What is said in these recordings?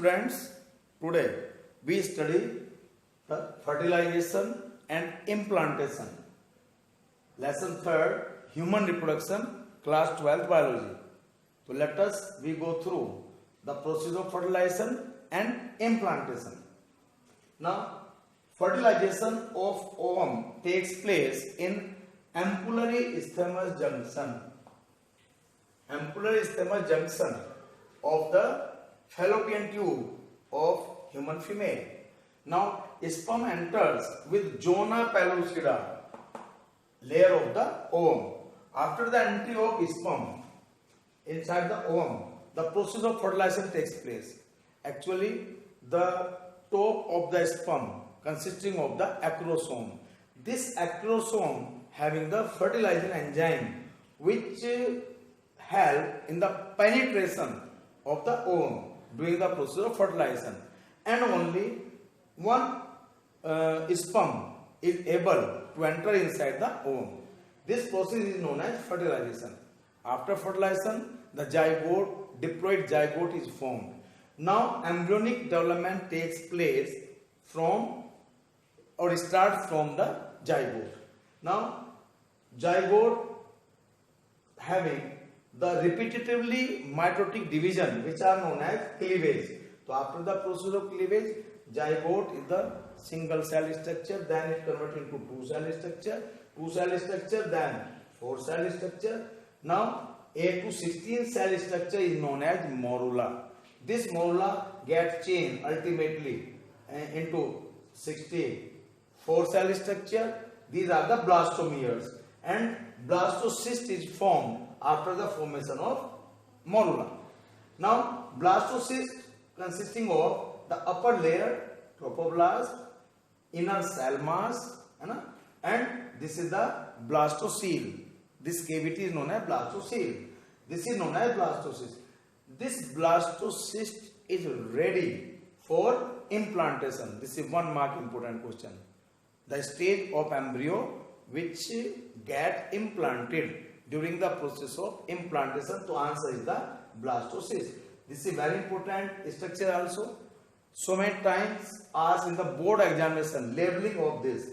students, today we study the fertilization and implantation. Lesson 3rd, human reproduction, class 12th biology. So let us we go through the process of fertilization and implantation. Now, fertilization of ovum takes place in ampullary stemous junction. Ampullary stemous junction of the fallopian tube of human female. Now, sperm enters with zona pellucida, layer of the ovum. After the entry of sperm inside the ovum, the process of fertilization takes place. Actually, the top of the sperm consisting of the acrosome. This acrosome having the fertilizing enzyme which help in the penetration of the ovum during the process of fertilization, and only one sperm is able to enter inside the ovum. This process is known as fertilization. After fertilization, the zygote, diploid zygote is formed. Now, embryonic development takes place from or starts from the zygote. Now, zygote having the repetitively mitotic division which are known as cleavage. So, after the process of cleavage, zygote is the single cell structure, then it converts into two cell structure, then four cell structure. Now, A to 16 cell structure is known as morula. This morula gets changed ultimately into 64 cell structure. These are the blastomeres, and blastocyst is formed after the formation of morula. Now, blastocyst consisting of the upper layer trophoblast, inner cell mass, and this is the blastocele. This cavity is known as blastocele. This is known as blastocyst. This blastocyst is ready for implantation. This is one mark important question. The stage of embryo which get implanted during the process of implantation, to answer is the blastocyst. This is very important structure also. So many times asked in the board examination, labeling of this.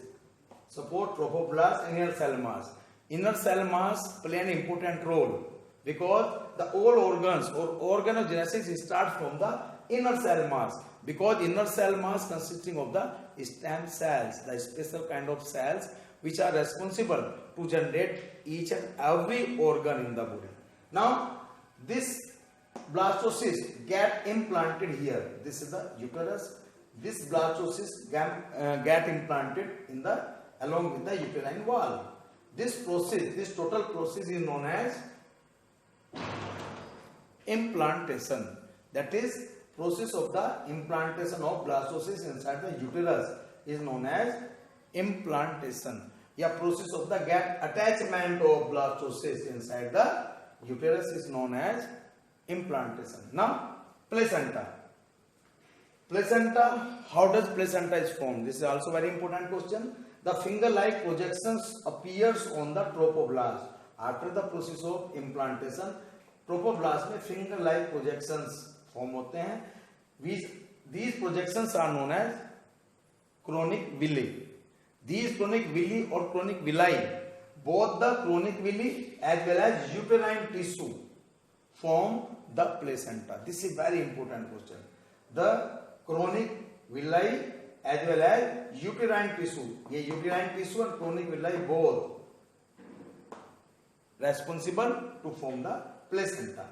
Support trophoblast, inner cell mass. Inner cell mass play an important role because the all organs or organogenesis start from the inner cell mass, because inner cell mass consisting of the stem cells, the special kind of cells which are responsible to generate each and every organ in the body. Now, this blastocyst get implanted here. This is the uterus. This blastocyst get implanted in the along with the uterine wall. This process, this total process is known as implantation. That is, process of the implantation of blastocyst inside the uterus is known as implantation. Yeah, process of the get attachment of blastocyst inside the uterus is known as implantation. Now, placenta. Placenta, how does placenta is formed? This is also very important question. The finger-like projections appears on the trophoblast. After the process of implantation, trophoblast में finger-like projections form होते हैं. These projections are known as chronic villi. These chronic villi or chronic villi, both the chronic villi as well as uterine tissue form the placenta. This is very important question. The chronic villi as well as uterine tissue. ये uterine tissue and chronic villi both responsible to form the placenta.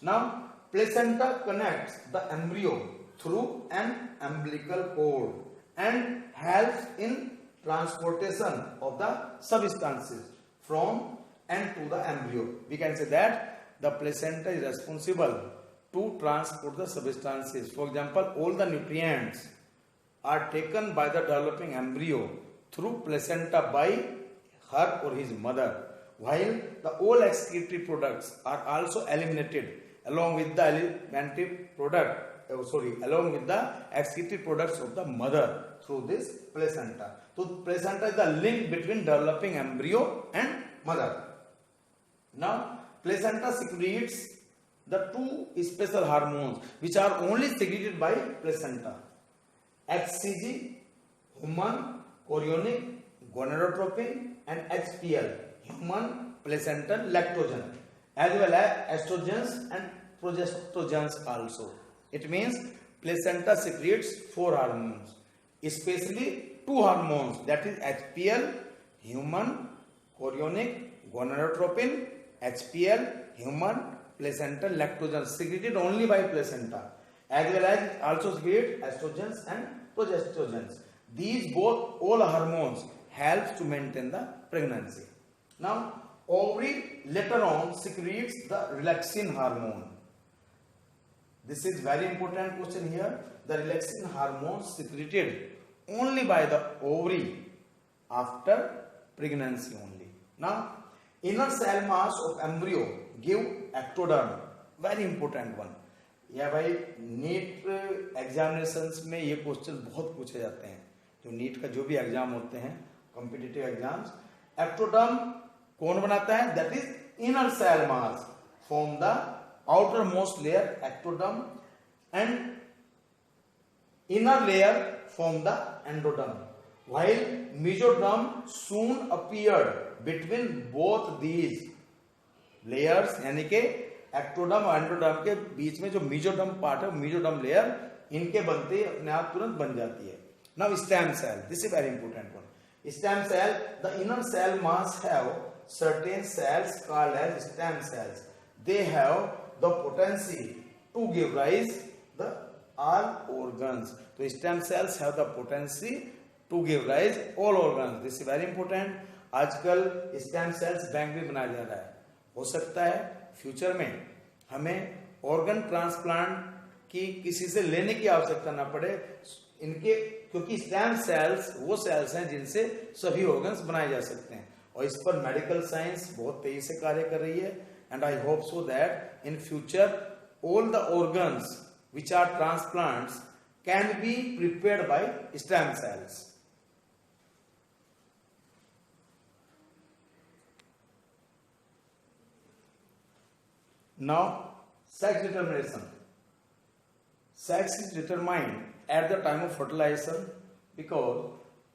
Now, placenta connects the embryo through an umbilical cord and helps in transportation of the substances from and to the embryo. We can say that the placenta is responsible to transport the substances. For example, all the nutrients are taken by the developing embryo through placenta by her or his mother, while the all excretory products are also eliminated along with the along with the excretory products of the mother through this placenta. So, placenta is the link between developing embryo and mother. Now, placenta secretes the two special hormones which are only secreted by placenta: HCG, human chorionic gonadotropin, and HPL, human placental lactogen, as well as estrogens and progestogens also. It means placenta secretes four hormones, especially two hormones, that is HPL, human chorionic gonadotropin, HPL, human placental lactogen, secreted only by placenta, as well as also secrete estrogens and progestogens. These both all hormones helps to maintain the pregnancy. Now, ovary later on secretes the relaxin hormone. This is very important question here. The relaxin hormone secreted only by the ovary after pregnancy only. Now, inner cell mass of embryo give ectoderm. Very important one. या भाई NEET examinations में ये question बहुत पूछे जाते हैं, जो NEET का जो भी एग्जाम होते हैं, कॉम्पिटिटिव एग्जाम्स. एक्टोडर्म कौन बनाता है? That is inner cell mass from the outermost layer ectoderm and inner layer from the endoderm, while mesoderm soon appeared between both these layers. यानी के एक्टोडर्म और एंडोडर्म के बीच में जो मेसोडर्म पार्ट है, मेसोडर्म लेयर, इनके बनते ही अपने आप तुरंत बन जाती है. Now stem cell, this is very important one. Stem cell, the inner cell mass have certain cells called as stem cells. They have the potency to give rise the all organs. So stem cells have the potency to give rise all organs. This is very important. आजकल stem cells bank भी बनाया जा रहा है. हो सकता है future में हमें ऑर्गन ट्रांसप्लांट की किसी से लेने की आवश्यकता ना पड़े इनके, क्योंकि स्टेम सेल्स वो सेल्स हैं जिनसे सभी ऑर्गन्स बनाए जा सकते हैं. और इस पर मेडिकल साइंस बहुत तेजी से कार्य कर रही है. And I hope so that in future all the organs which are transplants can be prepared by stem cells. Now, sex determination. Sex is determined at the time of fertilization because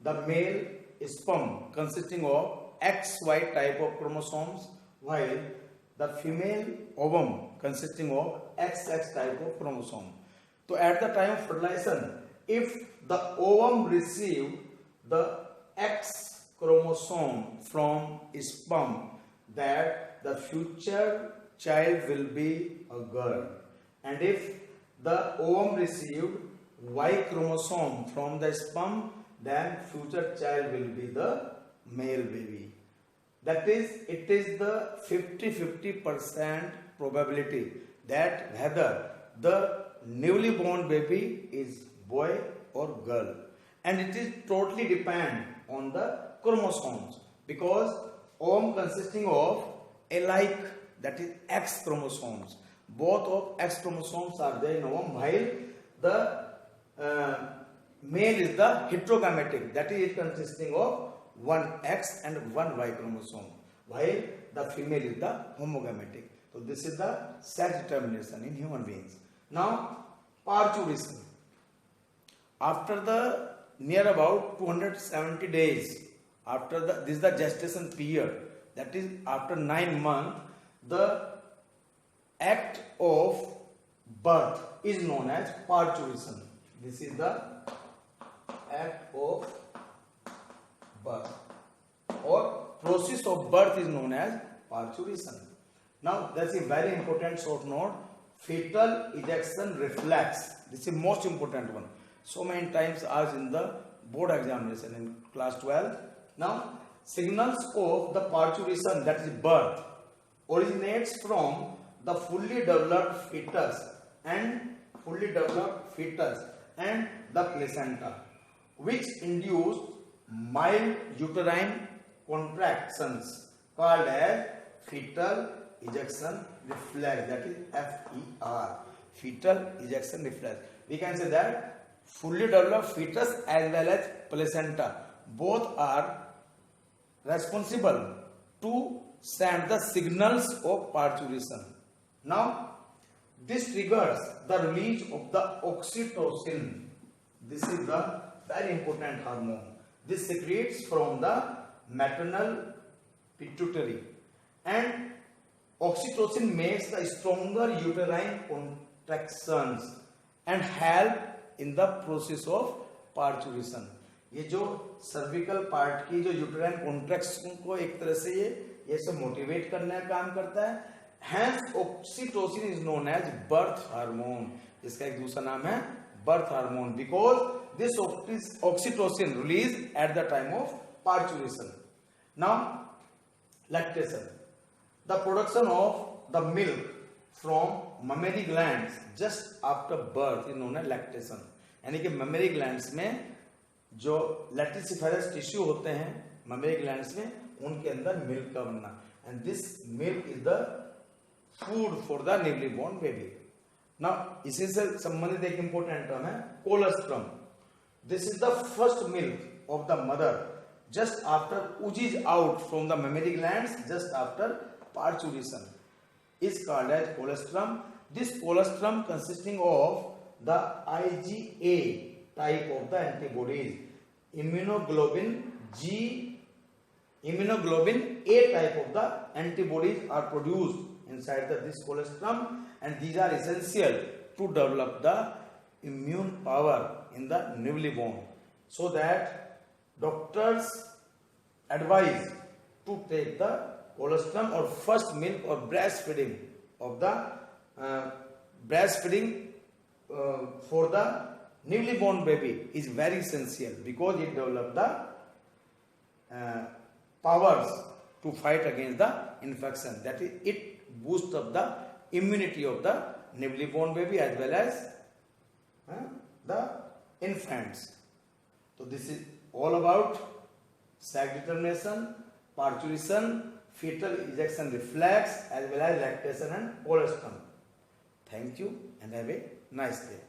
the male sperm consisting of XY type of chromosomes, while the female ovum consisting of XX type of chromosome. So, at the time of fertilization, if the ovum received the X chromosome from sperm, that the future child will be a girl, and if the ovum received Y chromosome from the sperm, then future child will be the male baby. That is, it is the 50-50% probability that whether the newly born baby is boy or girl, and it is totally depend on the chromosomes, because ovum consisting of alike, that is X chromosomes. Both of X chromosomes are there in ovum, while the male is the heterogametic, that is consisting of one X and one Y chromosome, while the female is the homogametic. So this is the sex determination in human beings. Now, parturition. After the near about 270 days, after this is the gestation period, that is after 9 months, the act of birth is known as parturition. This is the act of birth, or process of birth is known as parturition. Now, that's a very important short note. Fetal ejection reflex. This is most important one. So many times asked in the board examination in class 12. Now, signals of the parturition, that is birth, originates from the fully developed fetus and the placenta, which induce mild uterine contractions called as fetal ejection reflex, that is FER, fetal ejection reflex. We can say that fully developed fetus as well as placenta both are responsible to send the signals of parturition. Now, This triggers the release of the oxytocin. This is the very important hormone. This secretes from the maternal pituitary, and oxytocin makes the stronger uterine contractions and help in the process of parturition. ये जो cervical part की जो uterine contraction को एक तरह से ये सब मोटिवेट करने का काम करता है. Hence oxytocin is known as birth hormone. इसका एक दूसरा नाम है birth hormone because this oxytocin released at the time of parturition. Now lactation, the production of the milk from mammary glands just after birth is known as lactation. यानी कि mammary glands में जो lactiferous tissue होते हैं mammary glands में, उनके अंदर milk का बनना, and this milk is the food for the newly born baby. Now इसी से संबंधित एक important term है colostrum. This is the first milk of the mother just after oozes out from the mammary glands just after parturition is called as colostrum. This colostrum consisting of the IgA type of the antibodies, immunoglobulin A type of the antibodies are produced inside this colostrum, and these are essential to develop the immune power in the newly born, so that doctors advise to take the colostrum or first milk or breastfeeding of the for the newly born baby is very essential because it develops the powers to fight against the infection. That is, it boosts up the immunity of the newly born baby as well as the infants. So this is all about sex determination, parturition, fetal ejection reflex as well as lactation and colostrum. Thank you and have a nice day.